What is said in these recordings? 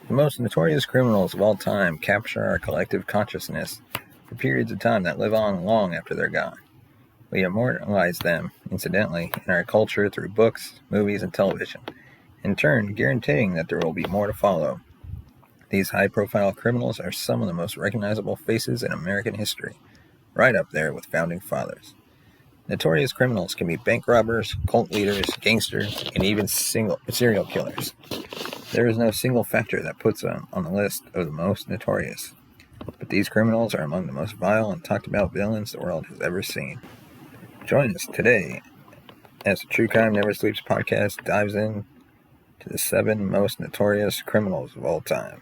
The most notorious criminals of all time capture our collective consciousness for periods of time that live on long after they're gone. We immortalize them, incidentally, in our culture through books, movies, and television, in turn guaranteeing that there will be more to follow. These high-profile criminals are some of the most recognizable faces in American history, right up there with founding fathers. Notorious criminals can be bank robbers, cult leaders, gangsters, and even serial killers. There is no single factor that puts them on the list of the most notorious, but these criminals are among the most vile and talked about villains the world has ever seen. Join us today as the True Crime Never Sleeps podcast dives in to the 7 most notorious criminals of all time.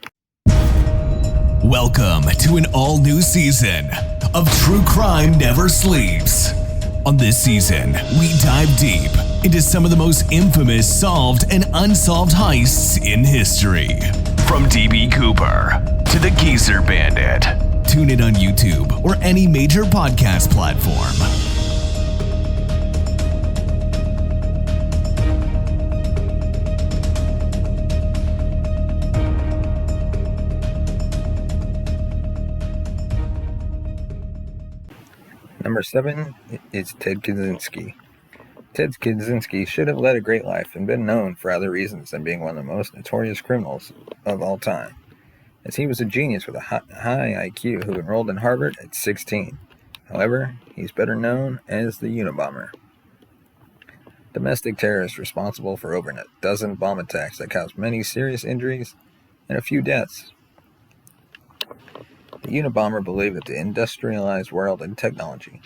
Welcome to an all-new season of True Crime Never Sleeps. On this season, we dive deep into some of the most infamous solved and unsolved heists in history. From D.B. Cooper to the Geezer Bandit. Tune in on YouTube or any major podcast platform. Number 7 is Ted Kanzinski. Ted Kanzinski should have led a great life and been known for other reasons than being one of the most notorious criminals of all time, as he was a genius with a high IQ who enrolled in Harvard at 16. However, he's better known as the Unabomber. Domestic terrorist responsible for over a dozen bomb attacks that caused many serious injuries and a few deaths. The Unabomber believed that the industrialized world and technology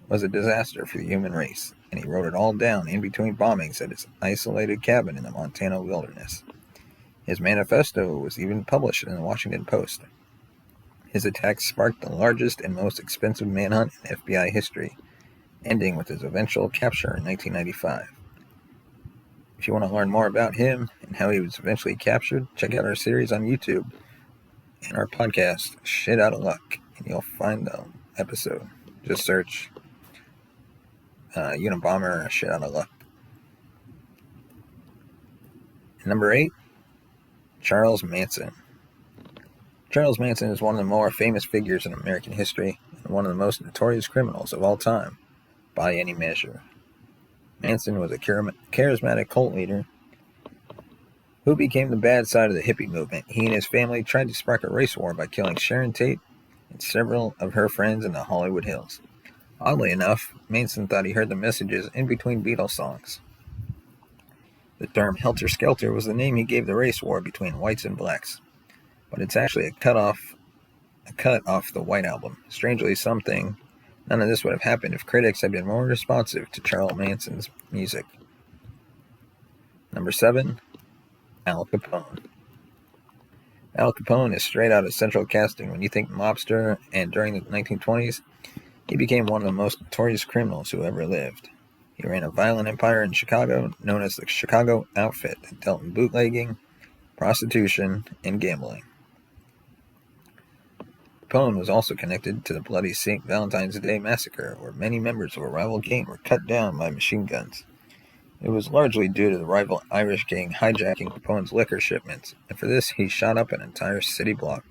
was a disaster for the human race, and he wrote it all down in between bombings at his isolated cabin in the Montana wilderness. His manifesto was even published in the Washington Post. His attacks sparked the largest and most expensive manhunt in FBI history, ending with his eventual capture in 1995. If you want to learn more about him and how he was eventually captured, check out our series on YouTube and our podcast, Shit Out of Luck, and you'll find the episode. Just search Unabomber or Shit Out of Luck. Number 8, Charles Manson. Charles Manson is one of the more famous figures in American history and one of the most notorious criminals of all time, by any measure. Manson was a charismatic cult leader who became the bad side of the hippie movement. He and his family tried to spark a race war by killing Sharon Tate and several of her friends in the Hollywood Hills. Oddly enough, Manson thought he heard the messages in between Beatles songs. The term Helter Skelter was the name he gave the race war between whites and blacks, but it's actually a cut off the White Album. Strangely, none of this would have happened if critics had been more responsive to Charles Manson's music. Number 7, Al Capone. Al Capone is straight out of Central Casting when you think mobster, and during the 1920s, he became one of the most notorious criminals who ever lived. He ran a violent empire in Chicago known as the Chicago Outfit that dealt in bootlegging, prostitution, and gambling. Capone was also connected to the bloody St. Valentine's Day massacre, where many members of a rival gang were cut down by machine guns. It was largely due to the rival Irish gang hijacking Capone's liquor shipments, and for this he shot up an entire city block.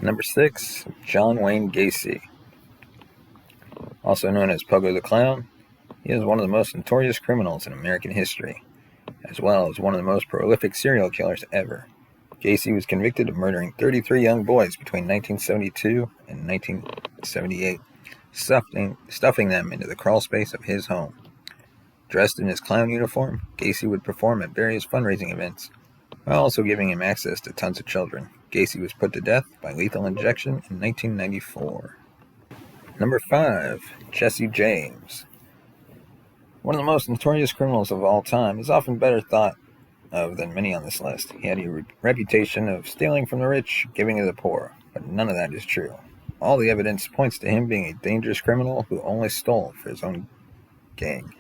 Number 6, John Wayne Gacy. Also known as Pogo the Clown, he is one of the most notorious criminals in American history, as well as one of the most prolific serial killers ever. Gacy was convicted of murdering 33 young boys between 1972 and 1978, stuffing them into the crawl space of his home. Dressed in his clown uniform, Gacy would perform at various fundraising events, while also giving him access to tons of children. Gacy was put to death by lethal injection in 1994. Number 5, Jesse James. One of the most notorious criminals of all time is often better thought of than many on this list. He had a reputation of stealing from the rich, giving to the poor, but none of that is true. All the evidence points to him being a dangerous criminal who only stole for his own gang.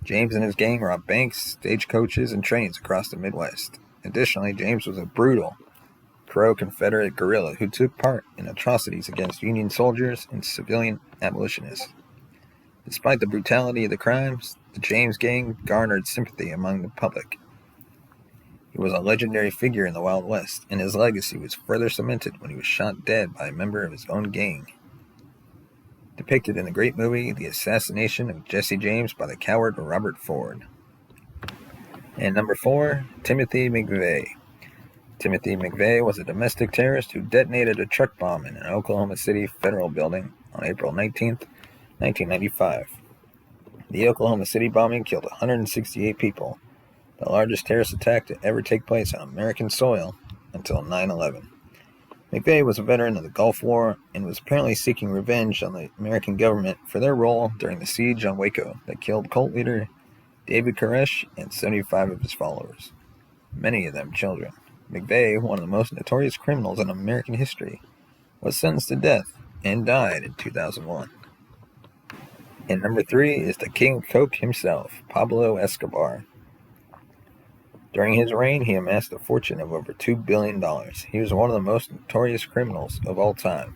James and his gang robbed banks, stagecoaches, and trains across the Midwest. Additionally, James was a brutal pro-Confederate guerrilla who took part in atrocities against Union soldiers and civilian abolitionists. Despite the brutality of the crimes, the James gang garnered sympathy among the public. He was a legendary figure in the Wild West, and his legacy was further cemented when he was shot dead by a member of his own gang. Depicted in the great movie The Assassination of Jesse James by the coward Robert Ford. And number 4, Timothy Mcveigh. Timothy Mcveigh was a domestic terrorist who detonated a truck bomb in an Oklahoma City federal building on April 19, 1995. The Oklahoma City bombing killed 168 people, the largest terrorist attack to ever take place on American soil until 9/11. McVeigh was a veteran of the Gulf War and was apparently seeking revenge on the American government for their role during the siege on Waco that killed cult leader David Koresh and 75 of his followers, many of them children. McVeigh, one of the most notorious criminals in American history, was sentenced to death and died in 2001. And number 3 is the King of Coke himself, Pablo Escobar. During his reign, he amassed a fortune of over $2 billion. He was one of the most notorious criminals of all time,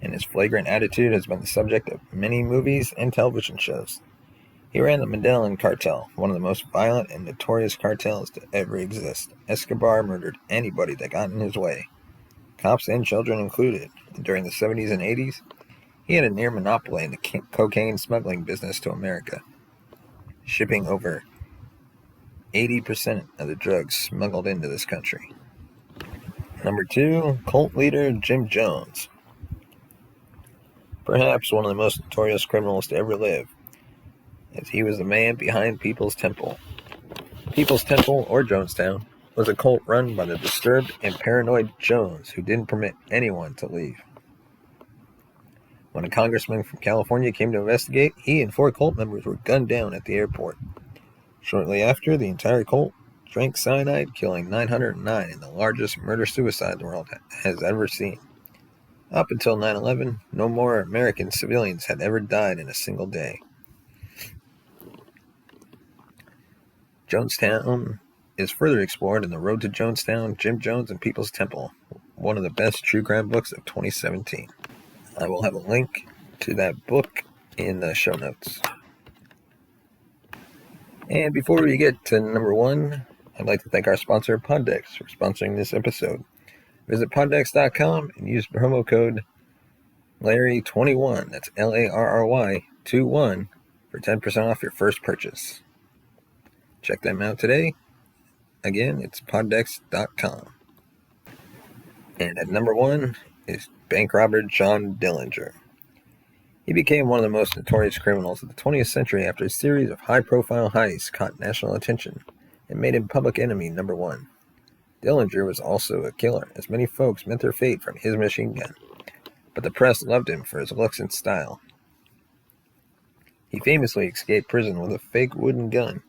and his flagrant attitude has been the subject of many movies and television shows. He ran the Medellin cartel, one of the most violent and notorious cartels to ever exist. Escobar murdered anybody that got in his way, cops and children included. And during the 70s and 80s, he had a near monopoly in the cocaine smuggling business to America, shipping over 80% of the drugs smuggled into this country. Number 2, cult leader Jim Jones. Perhaps one of the most notorious criminals to ever live, as he was the man behind People's Temple. People's Temple, or Jonestown, was a cult run by the disturbed and paranoid Jones, who didn't permit anyone to leave. When a congressman from California came to investigate, he and 4 cult members were gunned down at the airport. Shortly after, the entire cult drank cyanide, killing 909 in the largest murder-suicide the world has ever seen. Up until 9/11, no more American civilians had ever died in a single day. Jonestown is further explored in The Road to Jonestown, Jim Jones and People's Temple, one of the best true crime books of 2017. I will have a link to that book in the show notes. And before we get to number 1, I'd like to thank our sponsor, Poddex, for sponsoring this episode. Visit poddex.com and use promo code Larry21, that's Larry 21, for 10% off your first purchase. Check them out today. Again, it's poddex.com. And at number 1 is bank robber John Dillinger. He became one of the most notorious criminals of the 20th century after a series of high-profile heists caught national attention and made him public enemy number 1. Dillinger was also a killer, as many folks met their fate from his machine gun, but the press loved him for his looks and style. He famously escaped prison with a fake wooden gun,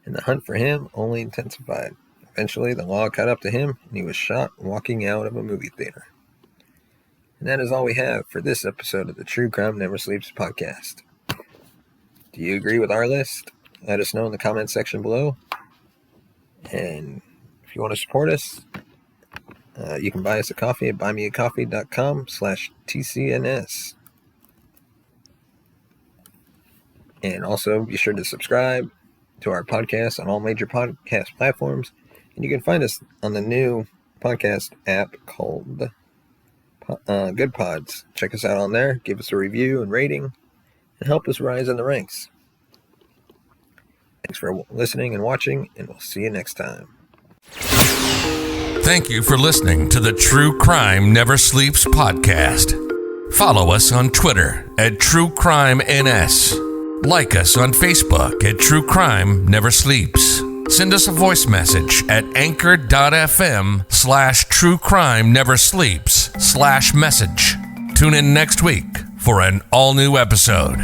and the hunt for him only intensified. Eventually, the law caught up to him, and he was shot walking out of a movie theater. And that is all we have for this episode of the True Crime Never Sleeps podcast. Do you agree with our list? Let us know in the comment section below. And if you want to support us, you can buy us a coffee at buymeacoffee.com/TCNS. And also be sure to subscribe to our podcast on all major podcast platforms. And you can find us on the new podcast app called Good Pods. Check us out on there, give us a review and rating, and help us rise in the ranks. Thanks for listening and watching, and we'll see you next time. Thank you for listening to the True Crime Never Sleeps podcast. Follow us on Twitter at TrueCrimeNS. Like us on Facebook at True Crime Never Sleeps. Send us a voice message at anchor.fm/truecrimeneversleeps/message. Tune in next week for an all-new episode.